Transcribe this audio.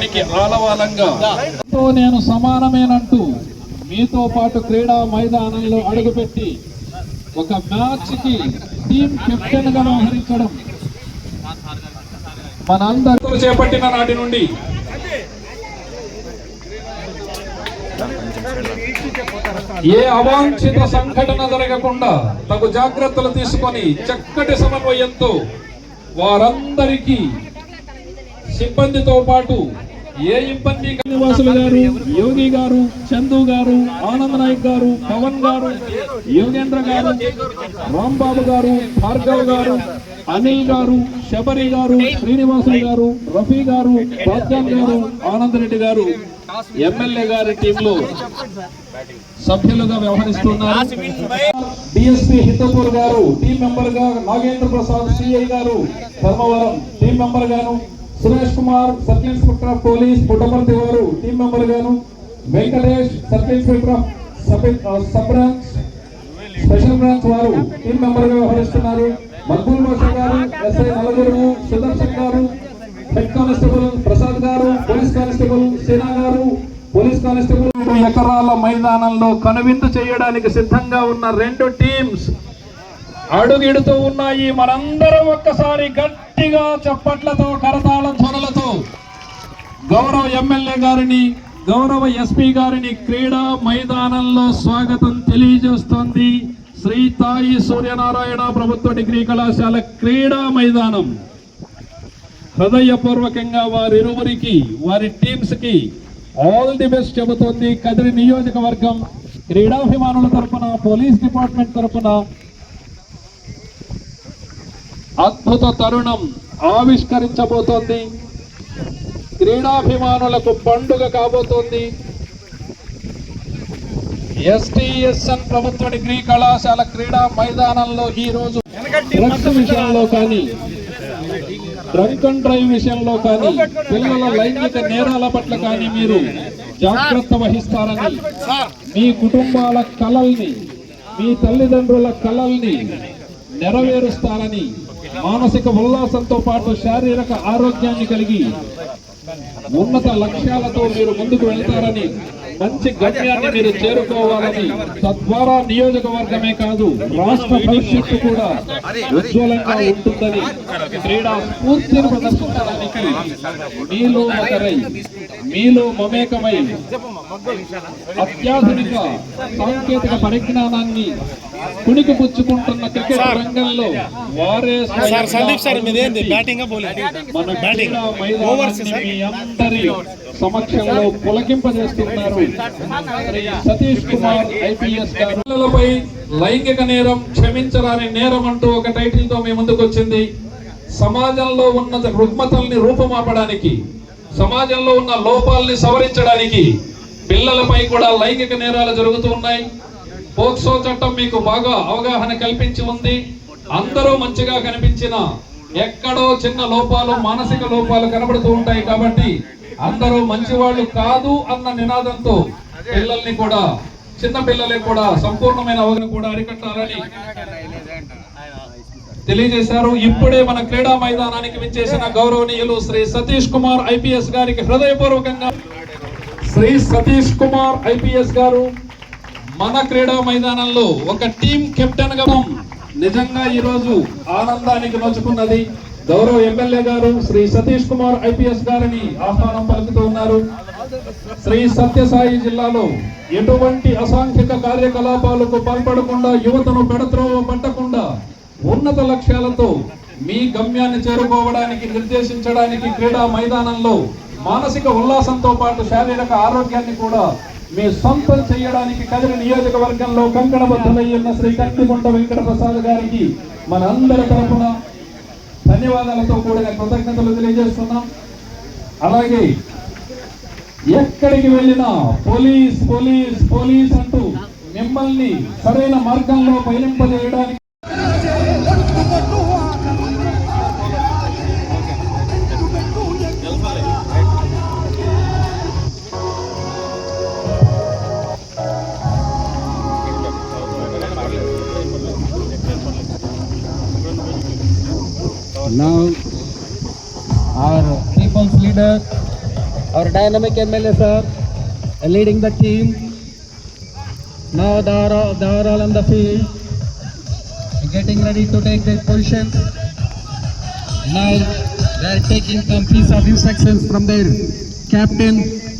విజయానికి ఆలవాలంగా నేను సమానమేనంటూ మీతో పాటు క్రీడా మైదానంలో అడుగుపెట్టి ఒక మ్యాచ్ కి టీం కెప్టెన్ గా వ్యవహరించడం మనందరూ చేపట్టిన నాటి నుండి ఏ అవాంఛిత సంఘటన జరగకుండా తగు జాగ్రత్తలు తీసుకొని చక్కటి సమన్వయంతో వారందరికీ సిబ్బందితో పాటు ఏ ఇబ్బంది నివాసులు గారు, యోగి గారు, చందు గారు, ఆనంద్ నాయక్ గారు, పవన్ గారు, యోగేంద్ర గారు, రాంబాబు గారు, భార్గవ్ గారు, అనిల్ గారు, శబరి గారు, శ్రీనివాసులు గారు, రఫీ గారు, బాద్యాన్ గారు, ఆనంద్ రెడ్డి గారు ఎమ్మెల్యే గారి టీంలో సభ్యులుగా వ్యవహరిస్తున్నారు. డిఎస్పీ హితపూర్ గారు టీం మెంబర్ గా, నాగేంద్ర ప్రసాద్ సిఐ గారు ధర్మవరం టీం మెంబర్ గాను, Suresh Kumar circle inspector of police Puttaparthi వారు టీం మెంబర్ గాను, Venkatesh circle inspector of sub branch special branch వారు టీం మెంబర్ గా వ్యవహరిస్తున్నారు. మక్బూల్ బాషా గారు, ఎస్ఐ నలుగురు, సుదర్శన్ గారు, హెడ్ కానిస్టేబుల్ ప్రసాద్ గారు, పోలీస్ కానిస్టేబుల్ సేనా గారు, పోలీస్ కానిస్టేబుల్. ఎకరాల మైదానంలో కనువిందు చేయడానికి సిద్ధంగా ఉన్న రెండు టీమ్స్ అడుగిడుతూ ఉన్నాయి. మనందరం ఒక్కసారి గట్టిగా చప్పట్లతో, కరతాళ ధ్వనులతో గౌరవ ఎమ్మెల్యే గారిని, గౌరవ ఎస్పీ గారిని క్రీడా మైదానంలో స్వాగతం తెలియజేస్తోంది శ్రీ తాయి సూర్యనారాయణ ప్రభుత్వ డిగ్రీ కళాశాల క్రీడా మైదానం. హృదయపూర్వకంగా వారిరువురికి, వారి టీమ్స్ కి ఆల్ ది బెస్ట్ చెబుతోంది కదిరి నియోజకవర్గం క్రీడాభిమానుల తరపున, పోలీస్ డిపార్ట్మెంట్ తరపున. అద్భుత తరుణం ఆవిష్కరించబోతోంది. క్రీడాభిమానులకు పండుగ కాబోతోంది. ఎస్టీఎస్ఎన్ ప్రభుత్వ డిగ్రీ కళాశాల క్రీడా మైదానంలో ఈ రోజు డ్రగ్స్ విషయంలో కానీ, డ్రంక్ అండ్ డ్రైవ్ విషయంలో కానీ, పిల్లల లైంగిక నేరాల పట్ల కానీ మీరు జాగ్రత్త వహిస్తారని, మీ కుటుంబాల కలల్ని, మీ తల్లిదండ్రుల కలల్ని నెరవేరుస్తారని, మానసిక ఉల్లాసంతో పాటు శారీరక ఆరోగ్యాన్ని కలిగి ఉన్నత లక్ష్యాలతో మీరు ముందుకు వెళ్తారని, మంచి గమ్యాన్ని మీరు చేరుకోవాలని, తద్వారా నియోజకవర్గమే కాదు రాష్ట్ర భవిష్యత్తు కూడా ఉజ్వలంగా ఉంటుందని, క్రీడా స్ఫూర్తిని ప్రదర్శించడానికి మీలో ఒకరై, మీలో మమేకమై అత్యాధునిక సాంకేతిక పరిజ్ఞానాన్ని కునికి పుచ్చుకుంటున్న క్రికెట్ రంగంలో వారే మన క్రీడా మైదానాన్ని మీ అందరి సమక్షంలో పులకింపజేస్తున్నారు. సతీష్ కుమార్ ఐపీఎస్ గారు పిల్లలపై లైంగిక నేరం క్షమించరాని నేరం అంటూ ఒక టైటిల్ తో మీ ముందుకు వచ్చింది. సమాజంలో ఉన్న రుగ్మతల్ని రూపుమాపడానికి, సమాజంలో ఉన్న లోపాలని సవరించడానికి పిల్లలపై కూడా లైంగిక నేరాలు జరుగుతూ ఉన్నాయి. పోక్సో చట్టం మీకు బాగా అవగాహన కల్పించి ఉంది. అందరూ మంచిగా కనిపించిన ఎక్కడో చిన్న లోపాలు, మానసిక లోపాలు కనబడుతూ ఉంటాయి. కాబట్టి అందరూ మంచివాళ్ళు కాదు అన్న నినాదంతో పిల్లల్ని కూడా, చిన్న పిల్లలకి కూడా సంపూర్ణమైన అవగాహన కూడా అరికట్టాలని తెలియజేశారు. ఇప్పుడే మన క్రీడా మైదానానికి విచ్చేసిన గౌరవనీయులు శ్రీ సతీష్ కుమార్ ఐపీఎస్ గారికి హృదయపూర్వకంగా, శ్రీ సతీష్ కుమార్ ఐపీఎస్ గారు మన క్రీడా మైదానంలో ఒక టీం కెప్టెన్ గా నిజంగా ఈరోజు ఆనందానికి నోచుకున్నది. గౌరవ ఎమ్మెల్యే గారు శ్రీ సతీష్ కుమార్ ఐపీఎస్ గారిని ఆహ్వానం పలుకుతూ ఉన్నారు. శ్రీ సత్యసాయి జిల్లాలో ఎటువంటి అసాంఘిక కార్యకలాపాలకు పాల్పడకుండా, యువతను పెడత్రోవ పట్టకుండా ఉన్నత లక్ష్యాలతో మీ గమ్యాన్ని చేరుకోవడానికి, నిర్దేశించడానికి క్రీడా మైదానంలో మానసిక ఉల్లాసంతో పాటు శారీరక ఆరోగ్యాన్ని కూడా మీ సొంతం చేయడానికి కదిరి నియోజకవర్గంలో కంకణబద్ధులై ఉన్న శ్రీ కత్తిగుంట వెంకట ప్రసాద్ గారికి మన అందరి తరఫున ధన్యవాదాలతో కూడిన కృతజ్ఞతలు తెలియజేస్తున్నాం. అలాగే ఎక్కడికి వెళ్ళినా పోలీస్ పోలీస్ పోలీస్ అంటూ మిమ్మల్ని సరైన మార్గంలో పయనింపజేయడానికి Now our people's leader, Our dynamic MLA sir leading the team. Now they are all on the field, getting ready to take their positions. Now they are taking some piece of instructions from their captain.